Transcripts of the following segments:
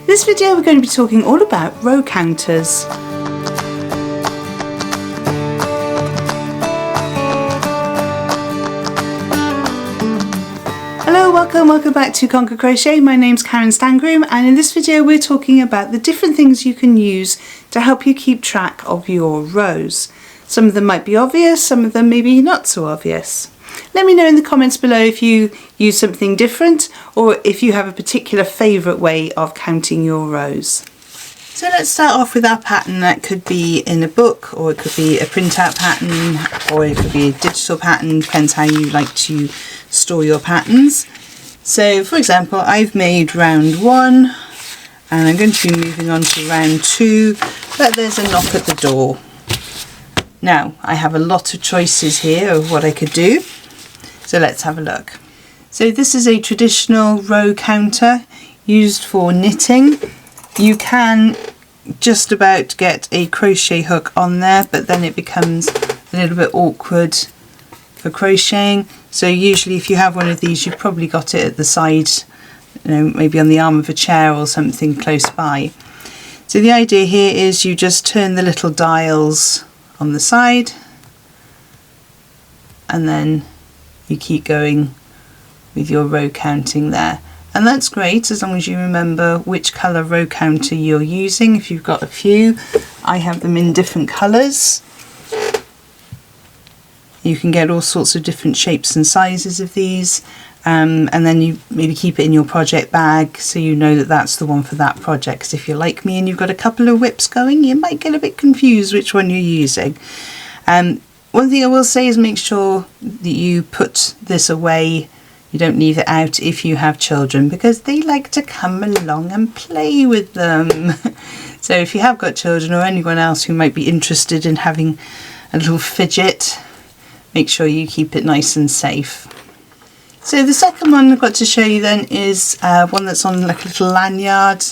In this video we're going to be talking all about row counters. Hello, welcome back to Conquer Crochet. My name's Karen Stangroom, and in this video we're talking about the different things you can use to help you keep track of your rows. Some of them might be obvious, some of them maybe not so obvious. Let me know in the comments below if you use something different or if you have a particular favourite way of counting your rows. So let's start off with our pattern. That could be in a book, or it could be a printout pattern, or it could be a digital pattern, depends how you like to store your patterns. So for example, I've made round 1 and I'm going to be moving on to round 2, but there's a knock at the door. Now I have a lot of choices here of what I could do, so let's have a look. So this is a traditional row counter used for knitting. You can just about get a crochet hook on there, but then it becomes a little bit awkward for crocheting. So usually if you have one of these, you've probably got it at the side, you know, maybe on the arm of a chair or something close by. So the idea here is you just turn the little dials on the side and then you keep going with your row counting there. And that's great as long as you remember which colour row counter you're using. If you've got a few, I have them in different colours. You can get all sorts of different shapes and sizes of these, and then you maybe keep it in your project bag so you know that that's the one for that project. Because if you're like me and you've got a couple of whips going, you might get a bit confused which one you're using. One thing I will say is make sure that you put this away. You don't leave it out if you have children, because they like to come along and play with them. So if you have got children or anyone else who might be interested in having a little fidget, make sure you keep it nice and safe. So the second one I've got to show you then is one that's on like a little lanyard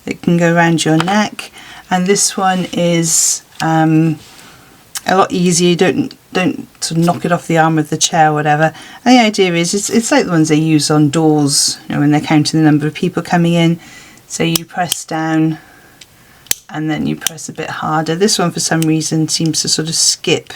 that can go around your neck, and this one is a lot easier. You don't sort of knock it off the arm of the chair or whatever. And the idea is it's like the ones they use on doors, you know, when they're counting the number of people coming in. So you press down and then you press a bit harder. This one for some reason seems to sort of skip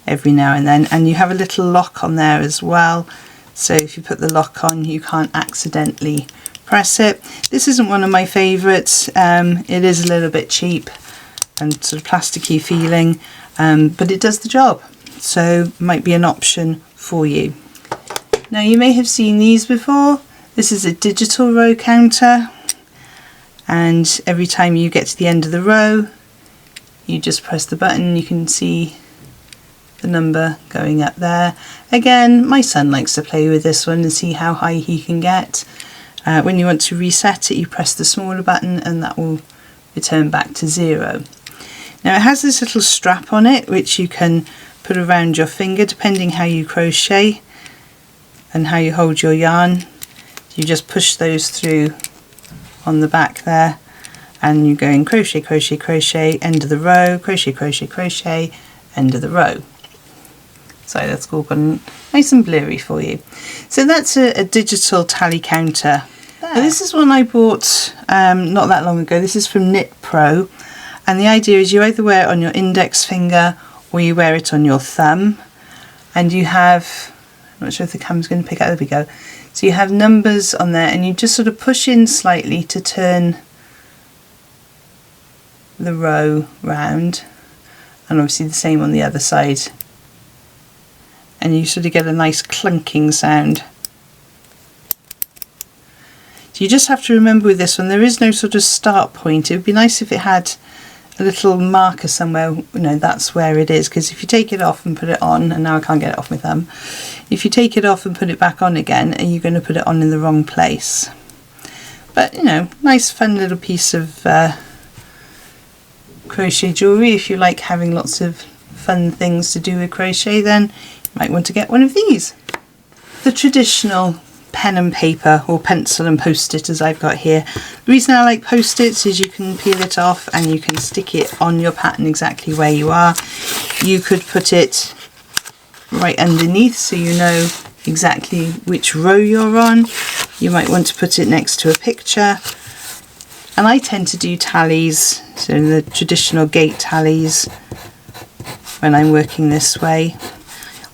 every now and then, and you have a little lock on there as well, so if you put the lock on you can't accidentally press it. This isn't one of my favourites. It is a little bit cheap and sort of plasticky feeling, but it does the job, so might be an option for you. Now you may have seen these before. This is a digital row counter, and every time you get to the end of the row you just press the button. You can see the number going up there. Again, my son likes to play with this one and see how high he can get. When you want to reset it, you press the smaller button and that will return back to 0. Now it has this little strap on it which you can put around your finger depending how you crochet and how you hold your yarn. You just push those through on the back there and you go in crochet, crochet, crochet, end of the row, crochet, crochet, crochet, end of the row. So that's all gone nice and blurry for you. So that's a digital tally counter. Now, this is one I bought not that long ago. This is from Knit Pro, and the idea is you either wear it on your index finger or you wear it on your thumb, and you have, I'm not sure if the camera's going to pick up, there we go. So you have numbers on there and you just sort of push in slightly to turn the row round, and obviously the same on the other side, and you sort of get a nice clunking sound. So you just have to remember with this one there is no sort of start point. It would be nice if it had a little marker somewhere, you know, that's where it is, because if you take it off and put it on, and now I can't get it off my thumb, if you take it off and put it back on again, are you going to put it on in the wrong place? But you know, nice fun little piece of crochet jewellery. If you like having lots of fun things to do with crochet, then you might want to get one of these. The traditional pen and paper, or pencil and post-it as I've got here. The reason I like post-its is you can peel it off and you can stick it on your pattern exactly where you are. You could put it right underneath so you know exactly which row you're on. You might want to put it next to a picture. And I tend to do tallies, so the traditional gate tallies, when I'm working this way.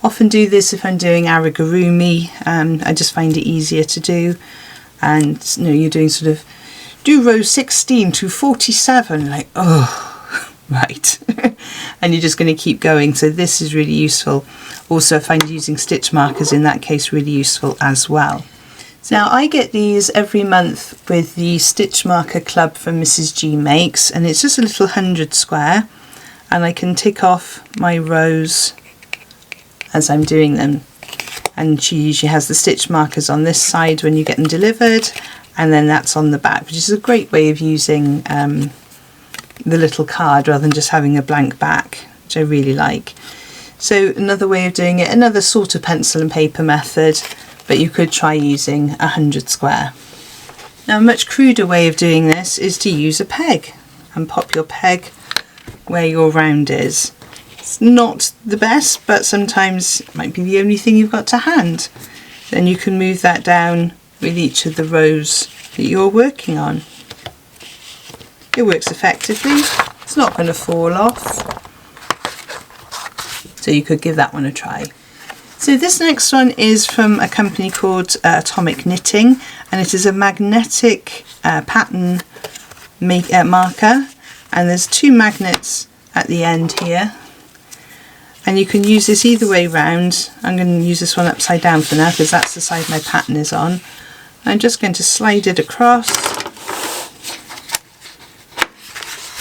Often do this if I'm doing amigurumi. I just find it easier to do. And you know, you're doing sort of do row 16 to 47, like, oh, right. And you're just going to keep going. So this is really useful. Also, I find using stitch markers in that case really useful as well. So now I get these every month with the Stitch Marker Club from Mrs. G Makes, and it's just a little 100 square, and I can tick off my rows as I'm doing them. And she usually has the stitch markers on this side when you get them delivered, and then that's on the back, which is a great way of using the little card rather than just having a blank back, which I really like. So another way of doing it, another sort of pencil and paper method, but you could try using 100 square. Now a much cruder way of doing this is to use a peg and pop your peg where your round is. It's not the best, but sometimes it might be the only thing you've got to hand. Then you can move that down with each of the rows that you're working on. It works effectively, it's not going to fall off, so you could give that one a try. So this next one is from a company called Atomic Knitting, and it is a magnetic pattern marker, and there's 2 magnets at the end here, and you can use this either way round. I'm going to use this one upside down for now because that's the side my pattern is on. I'm just going to slide it across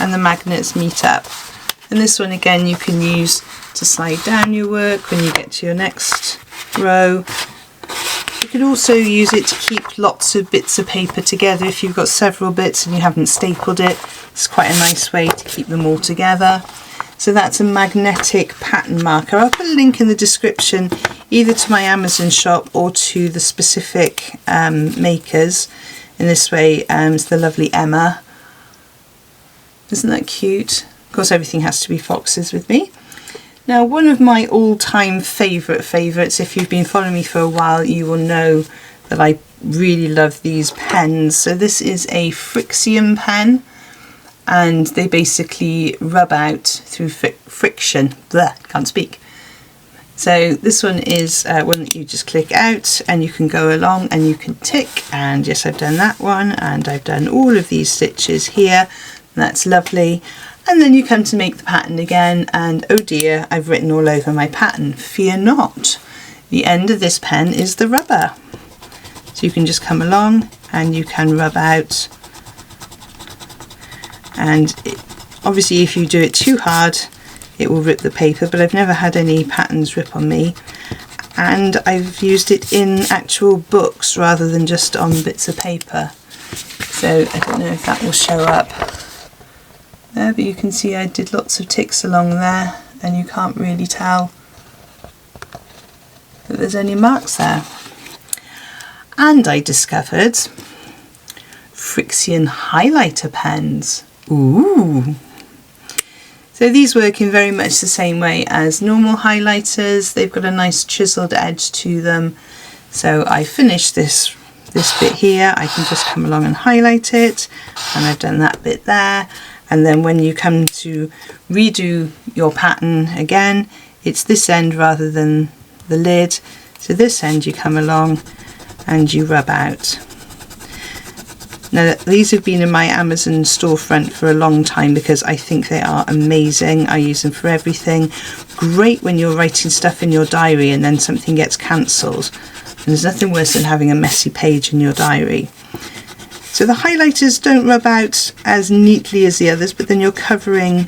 and the magnets meet up. And this one again you can use to slide down your work when you get to your next row. You could also use it to keep lots of bits of paper together. If you've got several bits and you haven't stapled it, it's quite a nice way to keep them all together. So that's a magnetic pattern marker. I'll put a link in the description either to my Amazon shop or to the specific makers. In this way, it's the lovely Emma. Isn't that cute? Of course, everything has to be foxes with me. Now, one of my all-time favourites, if you've been following me for a while, you will know that I really love these pens. So this is a Frixion pen, and they basically rub out through friction. Blech, can't speak. So this one is one that you just click out and you can go along and you can tick, and yes, I've done that one, and I've done all of these stitches here. That's lovely. And then you come to make the pattern again, and oh dear, I've written all over my pattern. Fear not, the end of this pen is the rubber. So you can just come along and you can rub out, and obviously if you do it too hard it will rip the paper, but I've never had any patterns rip on me, and I've used it in actual books rather than just on bits of paper. So I don't know if that will show up there, but you can see I did lots of ticks along there and you can't really tell that there's any marks there. And I discovered Frixion highlighter pens. Ooh! So these work in very much the same way as normal highlighters. They've got a nice chiseled edge to them. So I finished this bit here. I can just come along and highlight it, and I've done that bit there. And then when you come to redo your pattern again, it's this end rather than the lid. So this end you come along and you rub out. Now these have been in my Amazon storefront for a long time because I think they are amazing. I use them for everything. Great when you're writing stuff in your diary and then something gets cancelled. And there's nothing worse than having a messy page in your diary. So the highlighters don't rub out as neatly as the others, but then you're covering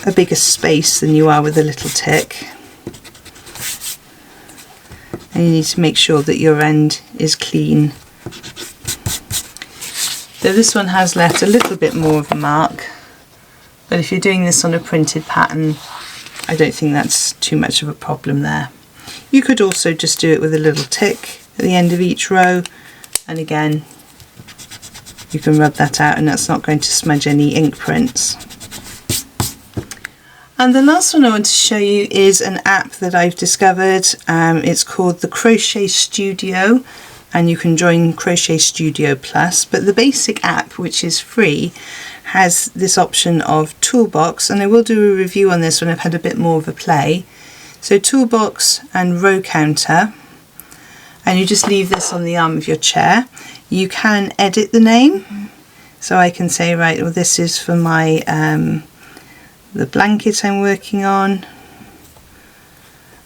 a bigger space than you are with a little tick. And you need to make sure that your end is clean. So this one has left a little bit more of a mark, but if you're doing this on a printed pattern, I don't think that's too much of a problem there. You could also just do it with a little tick at the end of each row, and again you can rub that out and that's not going to smudge any ink prints. And the last one I want to show you is an app that I've discovered. It's called the Crochet Studio and you can join Crochet Studio Plus, but the basic app, which is free, has this option of toolbox, and I will do a review on this when I've had a bit more of a play. So toolbox and row counter, and you just leave this on the arm of your chair. You can edit the name, so I can say, right, well, this is for my the blanket I'm working on,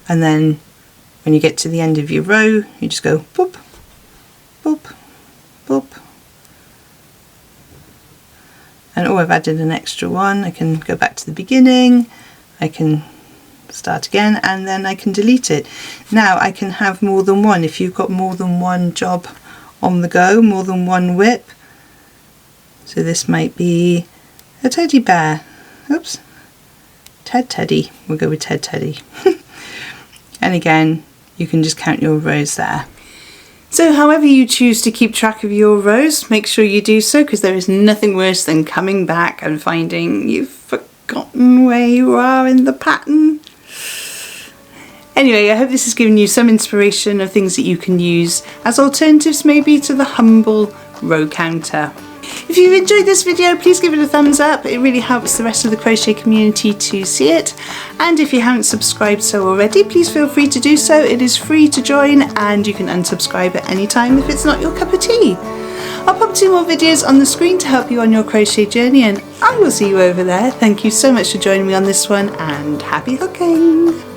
and then when you get to the end of your row, you just go boop, boop, boop. And oh, I've added an extra one. I can go back to the beginning, I can start again, and then I can delete it. Now I can have more than one. If you've got more than one job on the go, more than one whip. So this might be a teddy bear. Oops. Teddy. We'll go with Teddy. And again, you can just count your rows there. So however you choose to keep track of your rows, make sure you do so, because there is nothing worse than coming back and finding you've forgotten where you are in the pattern. Anyway, I hope this has given you some inspiration of things that you can use as alternatives maybe to the humble row counter. If you've enjoyed this video, please give it a thumbs up. It really helps the rest of the crochet community to see it. And if you haven't subscribed so already, please feel free to do so. It is free to join, and you can unsubscribe at any time if it's not your cup of tea. I'll pop 2 more videos on the screen to help you on your crochet journey, and I will see you over there. Thank you so much for joining me on this one, and happy hooking!